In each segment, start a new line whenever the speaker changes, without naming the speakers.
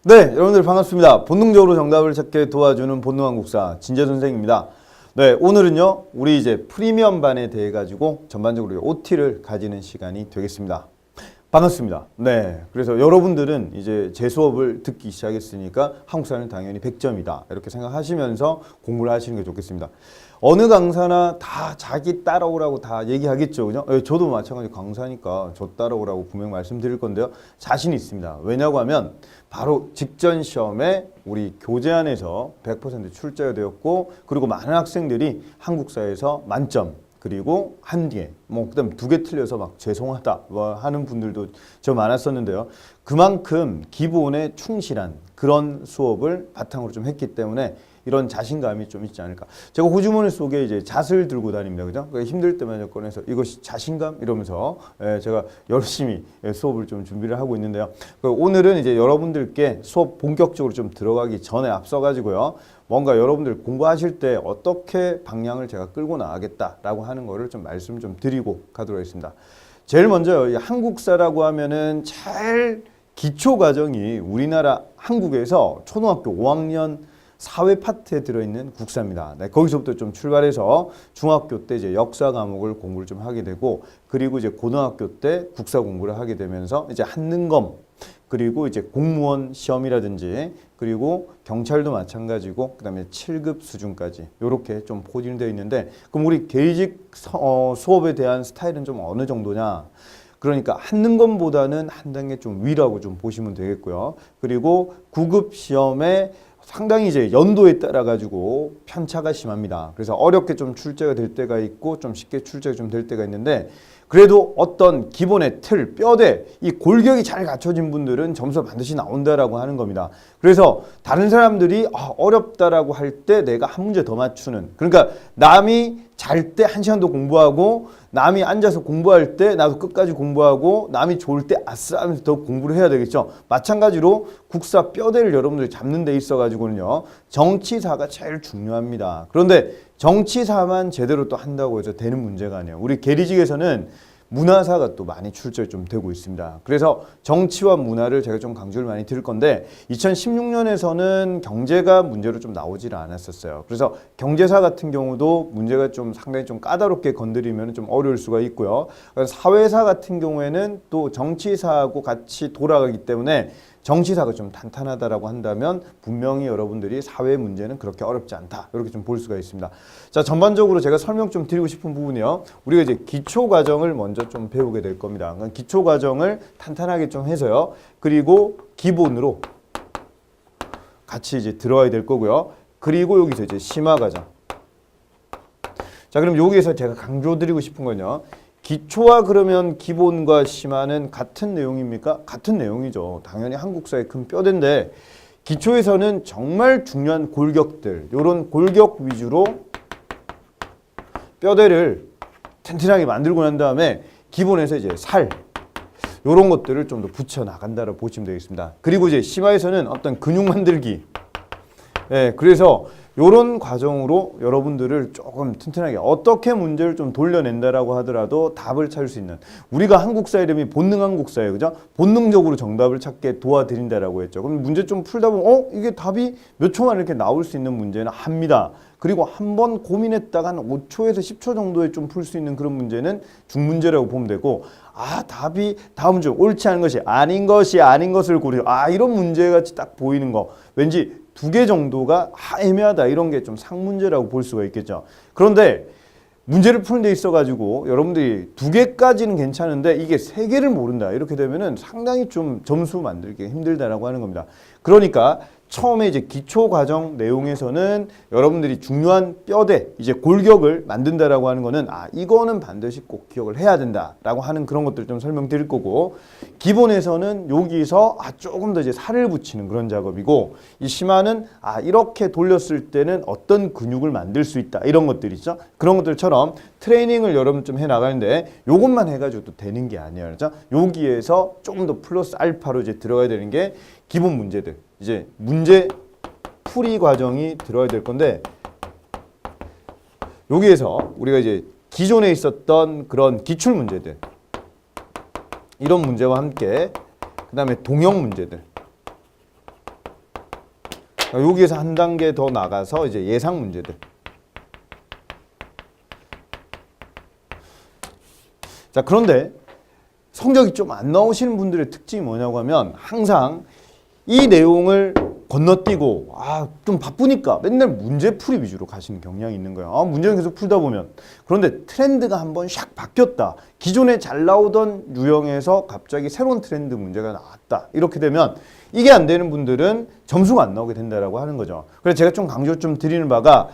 네, 여러분들 반갑습니다. 본능적으로 정답을 찾게 도와주는 본능한국사 진재 선생입니다. 네, 오늘은요, 우리 이제 프리미엄 반에 대해 가지고 전반적으로 OT를 가지는 시간이 되겠습니다. 반갑습니다. 네, 그래서 여러분들은 이제 제 수업을 듣기 시작했으니까 한국사는 당연히 100점이다. 이렇게 생각하시면서 공부를 하시는 게 좋겠습니다. 어느 강사나 다 자기 따라오라고 다 얘기하겠죠. 그죠? 저도 마찬가지 강사니까 저 따라오라고 분명 말씀드릴 건데요. 자신이 있습니다. 왜냐고 하면 바로 직전 시험에 우리 교재안에서 100% 출제가 되었고, 그리고 많은 학생들이 한국사에서 만점, 그리고 한 개, 그다음 2개 틀려서 막 죄송하다 하는 분들도 저 많았었는데요. 그만큼 기본에 충실한 그런 수업을 바탕으로 좀 했기 때문에 이런 자신감이 좀 있지 않을까. 제가 호주머니 속에 이제 잣을 들고 다닙니다. 그죠? 힘들 때만 꺼내서 이것이 자신감? 이러면서 제가 열심히 수업을 좀 준비를 하고 있는데요. 오늘은 이제 여러분들께 수업 본격적으로 좀 들어가기 전에 앞서가지고요. 뭔가 여러분들 공부하실 때 어떻게 방향을 제가 끌고 나가겠다라고 하는 거를 좀 말씀 좀 드리고 가도록 하겠습니다. 제일 먼저 한국사라고 하면은 제일 기초 과정이 우리나라 한국에서 초등학교 5학년 사회 파트에 들어있는 국사입니다. 네, 거기서부터 좀 출발해서 중학교 때 이제 역사 과목을 공부를 좀 하게 되고, 그리고 이제 고등학교 때 국사 공부를 하게 되면서 이제 한능검, 그리고 이제 공무원 시험이라든지, 그리고 경찰도 마찬가지고, 그 다음에 7급 수준까지 이렇게 좀 포진되어 있는데, 그럼 우리 계직 수업에 대한 스타일은 좀 어느 정도냐? 그러니까 한능검보다는 한 단계 좀 위라고 좀 보시면 되겠고요. 그리고 9급 시험에 상당히 이제 연도에 따라 가지고 편차가 심합니다. 그래서 어렵게 좀 출제가 될 때가 있고 좀 쉽게 출제가 좀 될 때가 있는데, 그래도 어떤 기본의 틀, 뼈대, 이 골격이 잘 갖춰진 분들은 점수가 반드시 나온다라고 하는 겁니다. 그래서 다른 사람들이 어렵다라고 할 때 내가 한 문제 더 맞추는, 그러니까 남이 잘 때 1시간 더 공부하고, 남이 앉아서 공부할 때 나도 끝까지 공부하고, 남이 좋을 때 아싸 하면서 더 공부를 해야 되겠죠. 마찬가지로 국사 뼈대를 여러분들이 잡는 데 있어 가지고는요, 정치사가 제일 중요합니다. 그런데 정치사만 제대로 또 한다고 해서 되는 문제가 아니에요. 우리 계리직에서는 문화사가 또 많이 출제가 좀 되고 있습니다. 그래서 정치와 문화를 제가 좀 강조를 많이 드릴 건데, 2016년에서는 경제가 문제로 좀 나오질 않았었어요. 그래서 경제사 같은 경우도 문제가 좀 상당히 좀 까다롭게 건드리면 좀 어려울 수가 있고요. 사회사 같은 경우에는 또 정치사하고 같이 돌아가기 때문에 정치사가 좀 탄탄하다라고 한다면 분명히 여러분들이 사회 문제는 그렇게 어렵지 않다, 이렇게 좀 볼 수가 있습니다. 자, 전반적으로 제가 설명 좀 드리고 싶은 부분이요. 우리가 이제 기초 과정을 먼저 좀 배우게 될 겁니다. 그러니까 기초 과정을 탄탄하게 좀 해서요. 그리고 기본으로 같이 이제 들어와야 될 거고요. 그리고 여기서 이제 심화 과정. 자, 그럼 여기에서 제가 강조드리고 싶은 건요. 기초와 그러면 기본과 심화는 같은 내용입니까? 같은 내용이죠. 당연히 한국사의 큰 뼈대인데, 기초에서는 정말 중요한 골격들, 이런 골격 위주로 뼈대를 튼튼하게 만들고 난 다음에 기본에서 이제 살, 이런 것들을 좀 더 붙여 나간다고 보시면 되겠습니다. 그리고 이제 심화에서는 어떤 근육 만들기, 그래서 이런 과정으로 여러분들을 조금 튼튼하게 어떻게 문제를 좀 돌려낸다라고 하더라도 답을 찾을 수 있는, 우리가 한국사 이름이 본능한국사예요. 그죠? 본능적으로 정답을 찾게 도와드린다라고 했죠. 그럼 문제 좀 풀다 보면 이게 답이 몇 초 만에 이렇게 나올 수 있는 문제는 합니다. 그리고 한번 고민했다가 한 5초에서 10초 정도에 좀 풀 수 있는 그런 문제는 중문제라고 보면 되고, 답이 다음 주 옳지 않은 것이 아닌 것을 고려, 이런 문제같이 딱 보이는 거, 왠지 2개 정도가 애매하다, 이런 게 좀 상문제라고 볼 수가 있겠죠. 그런데 문제를 푸는 데 있어 가지고 여러분들이 2개까지는 괜찮은데 이게 3개를 모른다, 이렇게 되면은 상당히 좀 점수 만들기 힘들다라고 하는 겁니다. 그러니까 처음에 이제 기초 과정 내용에서는 여러분들이 중요한 뼈대, 이제 골격을 만든다라고 하는 거는 이거는 반드시 꼭 기억을 해야 된다라고 하는 그런 것들 좀 설명드릴 거고, 기본에서는 여기서 조금 더 이제 살을 붙이는 그런 작업이고, 이 심화는 이렇게 돌렸을 때는 어떤 근육을 만들 수 있다, 이런 것들 있죠. 그런 것들처럼 트레이닝을 여러분 좀 해 나가는데, 요것만 해가지고 또 되는 게 아니에요. 그렇죠? 여기에서 조금 더 플러스 알파로 이제 들어가야 되는 게 기본 문제들, 이제 문제 풀이 과정이 들어야 될 건데, 여기에서 우리가 이제 기존에 있었던 그런 기출 문제들, 이런 문제와 함께 그 다음에 동형 문제들, 여기에서 한 단계 더 나가서 이제 예상 문제들. 자, 그런데 성적이 좀 안 나오시는 분들의 특징이 뭐냐고 하면 항상 이 내용을 건너뛰고 좀 바쁘니까 맨날 문제풀이 위주로 가시는 경향이 있는 거예요. 문제는 계속 풀다 보면. 그런데 트렌드가 한번 샥 바뀌었다. 기존에 잘 나오던 유형에서 갑자기 새로운 트렌드 문제가 나왔다. 이렇게 되면 이게 안 되는 분들은 점수가 안 나오게 된다라고 하는 거죠. 그래서 제가 좀 강조 좀 드리는 바가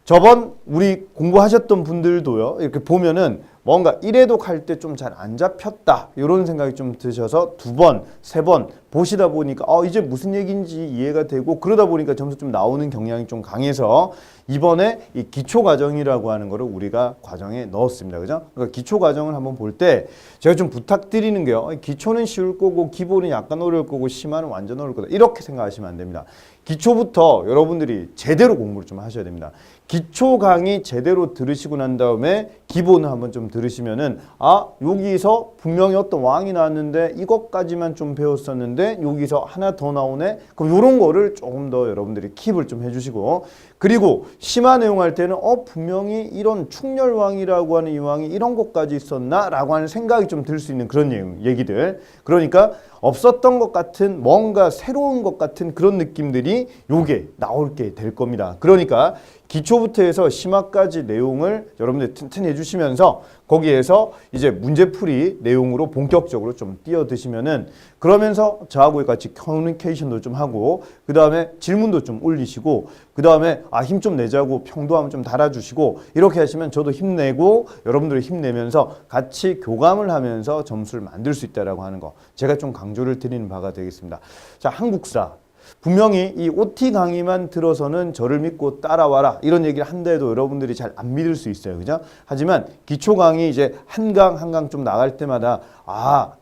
저번 우리 공부하셨던 분들도요. 이렇게 보면은 뭔가 1회독 할 때 좀 잘 안 잡혔다 이런 생각이 좀 드셔서 2번, 3번 보시다 보니까 이제 무슨 얘기인지 이해가 되고 그러다 보니까 점수 좀 나오는 경향이 좀 강해서 이번에 이 기초과정이라고 하는 거를 우리가 과정에 넣었습니다. 그죠? 그러니까 기초과정을 한번 볼 때 제가 좀 부탁드리는 게요. 기초는 쉬울 거고 기본은 약간 어려울 거고 심화는 완전 어려울 거다. 이렇게 생각하시면 안 됩니다. 기초부터 여러분들이 제대로 공부를 좀 하셔야 됩니다. 기초 강의 제대로 들으시고 난 다음에 기본을 한번 좀 들으시면은 여기서 분명히 어떤 왕이 나왔는데 이것까지만 좀 배웠었는데 여기서 하나 더 나오네. 그럼 이런 거를 조금 더 여러분들이 킵을 좀 해주시고 그리고 심화 내용 할 때는 분명히 이런 충렬왕이라고 하는 이 왕이 이런 것까지 있었나? 라고 하는 생각이 좀 들 수 있는 그런 얘기들. 그러니까 없었던 것 같은 뭔가 새로운 것 같은 그런 느낌들이 요게 나올 게 될 겁니다. 그러니까 기초부터 해서 심화까지 내용을 여러분들 튼튼히 해주시면서 거기에서 이제 문제풀이 내용으로 본격적으로 좀 뛰어드시면은 그러면서 저하고 같이 커뮤니케이션도 좀 하고 그 다음에 질문도 좀 올리시고 그 다음에 힘 좀 내자고 평도함 좀 달아주시고 이렇게 하시면 저도 힘내고 여러분들이 힘내면서 같이 교감을 하면서 점수를 만들 수 있다라고 하는 거 제가 좀 강조를 드리는 바가 되겠습니다. 자, 한국사. 분명히 이 OT 강의만 들어서는 저를 믿고 따라와라 이런 얘기를 한다 해도 여러분들이 잘 안 믿을 수 있어요. 그죠? 하지만 기초 강의 이제 한 강 좀 나갈 때마다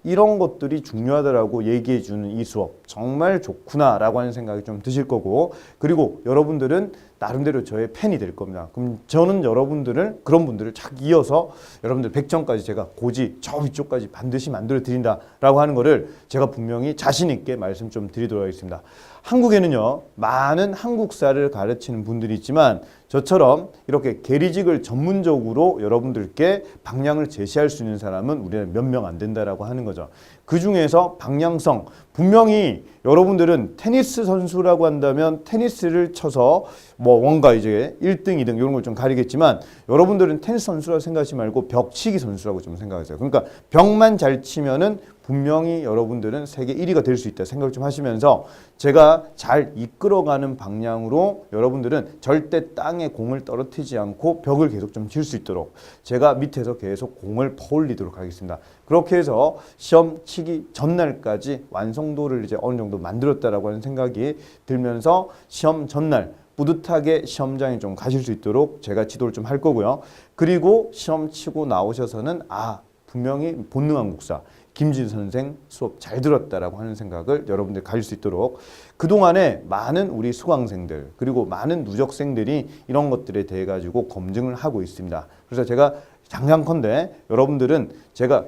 이런 것들이 중요하더라고 얘기해 주는 이 수업 정말 좋구나 라고 하는 생각이 좀 드실 거고 그리고 여러분들은 나름대로 저의 팬이 될 겁니다. 그럼 저는 여러분들을 그런 분들을 착 이어서 여러분들 100점까지 제가 고지 저 위쪽까지 반드시 만들어 드린다라고 하는 거를 제가 분명히 자신 있게 말씀 좀 드리도록 하겠습니다. 한국에는요 많은 한국사를 가르치는 분들이 있지만 저처럼 이렇게 계리직을 전문적으로 여러분들께 방향을 제시할 수 있는 사람은 우리는 몇 명 안 된다라고 하는 거죠. 그 중에서 방향성 분명히 여러분들은 테니스 선수라고 한다면 테니스를 쳐서 뭔가 이제 1등, 2등 이런 걸 좀 가리겠지만 여러분들은 테니스 선수라고 생각하지 말고 벽치기 선수라고 좀 생각하세요. 그러니까 벽만 잘 치면은 분명히 여러분들은 세계 1위가 될 수 있다 생각을 좀 하시면서 제가 잘 이끌어가는 방향으로 여러분들은 절대 땅에 공을 떨어뜨리지 않고 벽을 계속 좀 칠 수 있도록 제가 밑에서 계속 공을 퍼올리도록 하겠습니다. 그렇게 해서 시험 치기 전날까지 완성도를 이제 어느 정도 만들었다라고 하는 생각이 들면서 시험 전날 뿌듯하게 시험장에 좀 가실 수 있도록 제가 지도를 좀 할 거고요. 그리고 시험 치고 나오셔서는 분명히 본능한국사 김진 선생 수업 잘 들었다라고 하는 생각을 여러분들 가질 수 있도록 그동안에 많은 우리 수강생들 그리고 많은 누적생들이 이런 것들에 대해 가지고 검증을 하고 있습니다. 그래서 제가 장량컨대 여러분들은 제가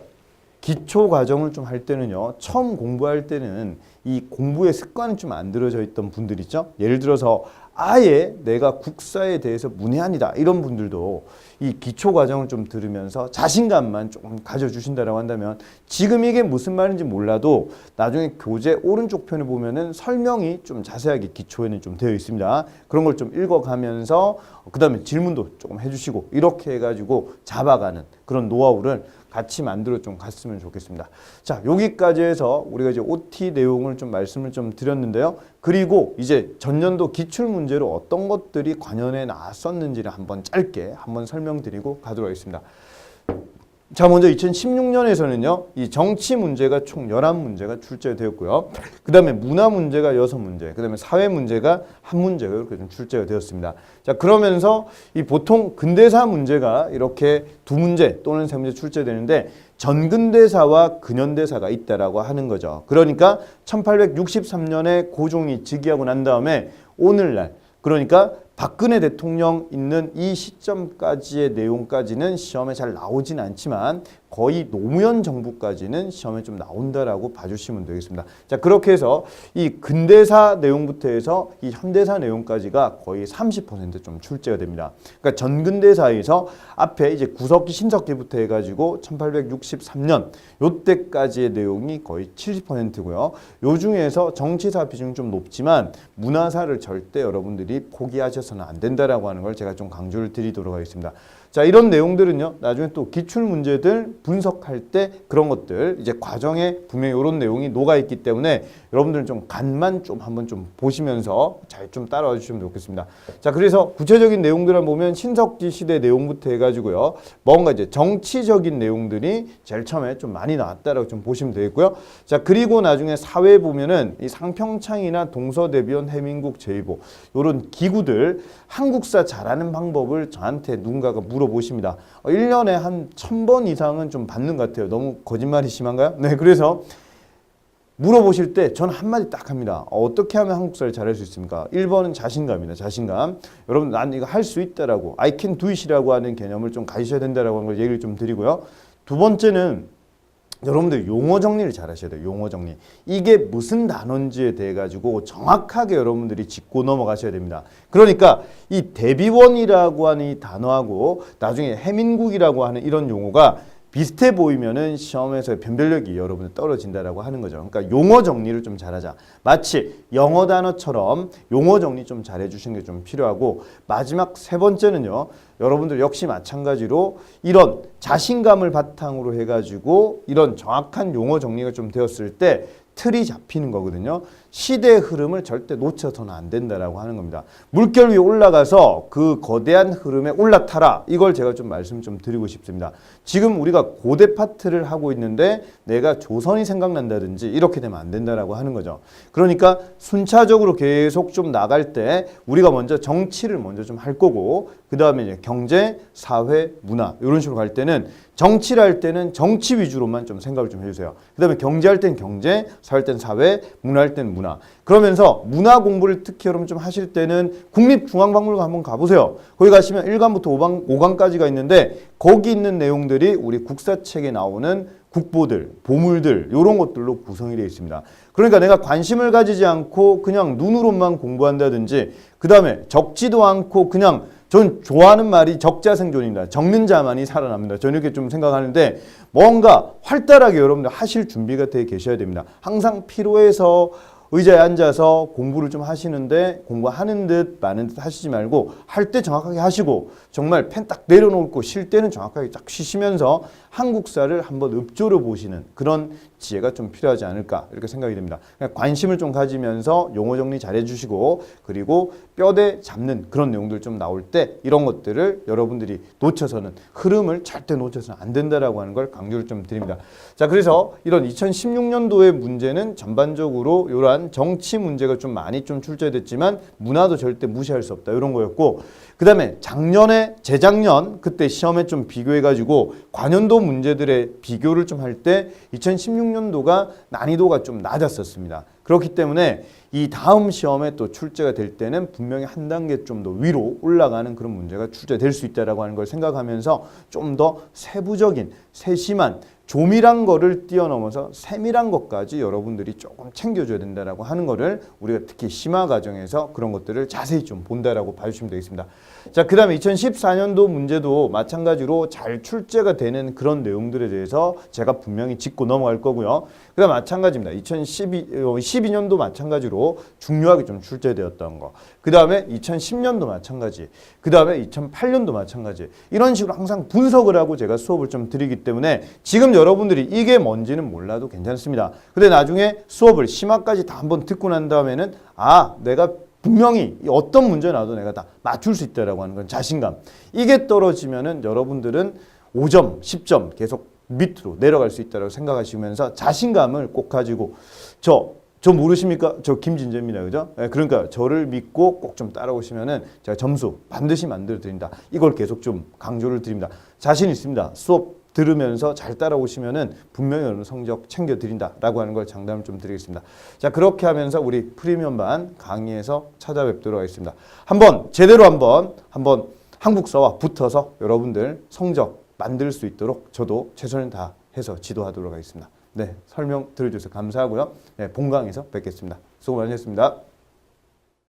기초 과정을 좀 할 때는요. 처음 공부할 때는 이 공부의 습관이 좀 안 들어져 있던 분들 있죠. 예를 들어서 아예 내가 국사에 대해서 문외한이다 이런 분들도 이 기초 과정을 좀 들으면서 자신감만 조금 가져주신다라고 한다면 지금 이게 무슨 말인지 몰라도 나중에 교재 오른쪽 편에 보면은 설명이 좀 자세하게 기초에는 좀 되어 있습니다. 그런 걸 좀 읽어가면서 그 다음에 질문도 조금 해주시고 이렇게 해가지고 잡아가는 그런 노하우를 같이 만들어 좀 갔으면 좋겠습니다. 자, 여기까지 해서 우리가 이제 OT 내용을 좀 말씀을 좀 드렸는데요. 그리고 이제 전년도 기출 문제로 어떤 것들이 관연해 나왔었는지를 한번 짧게 한번 설명드리고 가도록 하겠습니다. 자, 먼저 2016년에서는요, 이 정치 문제가 총 11문제가 출제가 되었고요. 그 다음에 문화 문제가 6문제, 그 다음에 사회 문제가 1문제가 이렇게 좀 출제가 되었습니다. 자, 그러면서 이 보통 근대사 문제가 이렇게 2문제 또는 3문제 출제되는데 전근대사와 근현대사가 있다라고 하는 거죠. 그러니까 1863년에 고종이 즉위하고 난 다음에 오늘날, 그러니까 박근혜 대통령 있는 이 시점까지의 내용까지는 시험에 잘 나오진 않지만 거의 노무현 정부까지는 시험에 좀 나온다라고 봐주시면 되겠습니다. 자, 그렇게 해서 이 근대사 내용부터 해서 이 현대사 내용까지가 거의 30% 좀 출제가 됩니다. 그러니까 전근대사에서 앞에 이제 구석기, 신석기부터 해가지고 1863년 요때까지의 내용이 거의 70%고요. 요 중에서 정치사 비중이 좀 높지만 문화사를 절대 여러분들이 포기하셔서는 안 된다라고 하는 걸 제가 좀 강조를 드리도록 하겠습니다. 자, 이런 내용들은요, 나중에 또 기출문제들 분석할 때 그런 것들, 이제 과정에 분명히 이런 내용이 녹아있기 때문에 여러분들은 좀 간만 좀 한번 좀 보시면서 잘 좀 따라와 주시면 좋겠습니다. 자, 그래서 구체적인 내용들을 보면 신석기 시대 내용부터 해가지고요, 뭔가 이제 정치적인 내용들이 제일 처음에 좀 많이 나왔다라고 좀 보시면 되겠고요. 자, 그리고 나중에 사회 보면은 이 상평창이나 동서대비원, 해민국, 제위보, 요런 기구들, 한국사 잘하는 방법을 저한테 누군가가 물어보십니다. 1년에 한 1000번 이상은 좀 받는 것 같아요. 너무 거짓말이 심한가요? 네, 그래서 물어보실 때 저는 한마디 딱 합니다. 어떻게 하면 한국사를 잘할 수 있습니까? 1번은 자신감입니다. 자신감. 여러분, 난 이거 할 수 있다라고, I can do it이라고 하는 개념을 좀 가지셔야 된다라고 하는 걸 얘기를 좀 드리고요. 두 번째는 여러분들 용어 정리를 잘 하셔야 돼요. 용어 정리. 이게 무슨 단어인지에 대해 가지고 정확하게 여러분들이 짚고 넘어가셔야 됩니다. 그러니까 이 대비원이라고 하는 이 단어하고 나중에 해민국이라고 하는 이런 용어가 비슷해 보이면은 시험에서의 변별력이 여러분들 떨어진다라고 하는 거죠. 그러니까 용어 정리를 좀 잘하자. 마치 영어 단어처럼 용어 정리 좀 잘해 주시는 게 좀 필요하고, 마지막 세 번째는요, 여러분들 역시 마찬가지로 이런 자신감을 바탕으로 해가지고 이런 정확한 용어 정리가 좀 되었을 때 틀이 잡히는 거거든요. 시대의 흐름을 절대 놓쳐서는 안 된다라고 하는 겁니다. 물결 위에 올라가서 그 거대한 흐름에 올라타라. 이걸 제가 좀 말씀 좀 드리고 싶습니다. 지금 우리가 고대 파트를 하고 있는데 내가 조선이 생각난다든지 이렇게 되면 안 된다라고 하는 거죠. 그러니까 순차적으로 계속 좀 나갈 때 우리가 먼저 정치를 먼저 좀 할 거고, 그 다음에 이제 경제, 사회, 문화 이런 식으로 갈 때는 정치를 할 때는 정치 위주로만 좀 생각을 좀 해주세요. 그 다음에 경제할 땐 경제, 사회할 땐 사회, 문화할 땐 문화. 그러면서 문화 공부를 특히 여러분 좀 하실 때는 국립중앙박물관 한번 가보세요. 거기 가시면 1강부터 5강까지가 있는데 거기 있는 내용들이 우리 국사책에 나오는 국보들, 보물들 이런 것들로 구성이 되어 있습니다. 그러니까 내가 관심을 가지지 않고 그냥 눈으로만 공부한다든지, 그 다음에 적지도 않고 그냥, 전 좋아하는 말이 적자생존입니다. 적는 자만이 살아납니다. 저는 이렇게 좀 생각하는데 뭔가 활달하게 여러분들 하실 준비가 되어 계셔야 됩니다. 항상 피로해서 의자에 앉아서 공부를 좀 하시는데 공부하는 듯 마는 듯 하시지 말고 할 때 정확하게 하시고, 정말 펜 딱 내려놓고 쉴 때는 정확하게 딱 쉬시면서 한국사를 한번 읊조려 보시는 그런 지혜가 좀 필요하지 않을까 이렇게 생각이 됩니다. 그러니까 관심을 좀 가지면서 용어 정리 잘 해주시고, 그리고 뼈대 잡는 그런 내용들 좀 나올 때 이런 것들을 여러분들이 놓쳐서는, 흐름을 절대 놓쳐서는 안 된다라고 하는 걸 강조를 좀 드립니다. 자, 그래서 이런 2016년도의 문제는 전반적으로 이러한 정치 문제가 좀 많이 좀 출제됐지만 문화도 절대 무시할 수 없다 이런 거였고, 그 다음에 작년에 재작년 그때 시험에 좀 비교해가지고 관연도 문제들의 비교를 좀 할 때 2016년도가 난이도가 좀 낮았었습니다. 그렇기 때문에 이 다음 시험에 또 출제가 될 때는 분명히 한 단계 좀 더 위로 올라가는 그런 문제가 출제될 수 있다라고 하는 걸 생각하면서 좀 더 세부적인, 세심한, 조밀한 거를 뛰어넘어서 세밀한 것까지 여러분들이 조금 챙겨줘야 된다라고 하는 거를 우리가 특히 심화 과정에서 그런 것들을 자세히 좀 본다라고 봐주시면 되겠습니다. 자, 그 다음에 2014년도 문제도 마찬가지로 잘 출제가 되는 그런 내용들에 대해서 제가 분명히 짚고 넘어갈 거고요. 그 다음 마찬가지입니다. 2012년도 마찬가지로 중요하게 좀 출제되었던 거. 그 다음에 2010년도 마찬가지. 그 다음에 2008년도 마찬가지. 이런 식으로 항상 분석을 하고 제가 수업을 좀 드리기 때문에 지금 여러분들이 이게 뭔지는 몰라도 괜찮습니다. 근데 나중에 수업을 심화까지 다 한번 듣고 난 다음에는 내가 분명히 어떤 문제 나도 내가 다 맞출 수 있다라고 하는 건 자신감. 이게 떨어지면은 여러분들은 5점, 10점 계속 밑으로 내려갈 수 있다고 생각하시면서 자신감을 꼭 가지고, 저 모르십니까? 저 김진재입니다. 그죠? 네, 그러니까 저를 믿고 꼭 좀 따라오시면은 제가 점수 반드시 만들어 드린다. 이걸 계속 좀 강조를 드립니다. 자신 있습니다. 수업 들으면서 잘 따라오시면은 분명히 오늘 성적 챙겨드린다라고 하는 걸 장담을 좀 드리겠습니다. 자, 그렇게 하면서 우리 프리미엄반 강의에서 찾아뵙도록 하겠습니다. 제대로 한번 한국사와 붙어서 여러분들 성적 만들 수 있도록 저도 최선을 다해서 지도하도록 하겠습니다. 네, 설명 들어주셔서 감사하고요. 네, 본강에서 뵙겠습니다. 수고 많으셨습니다.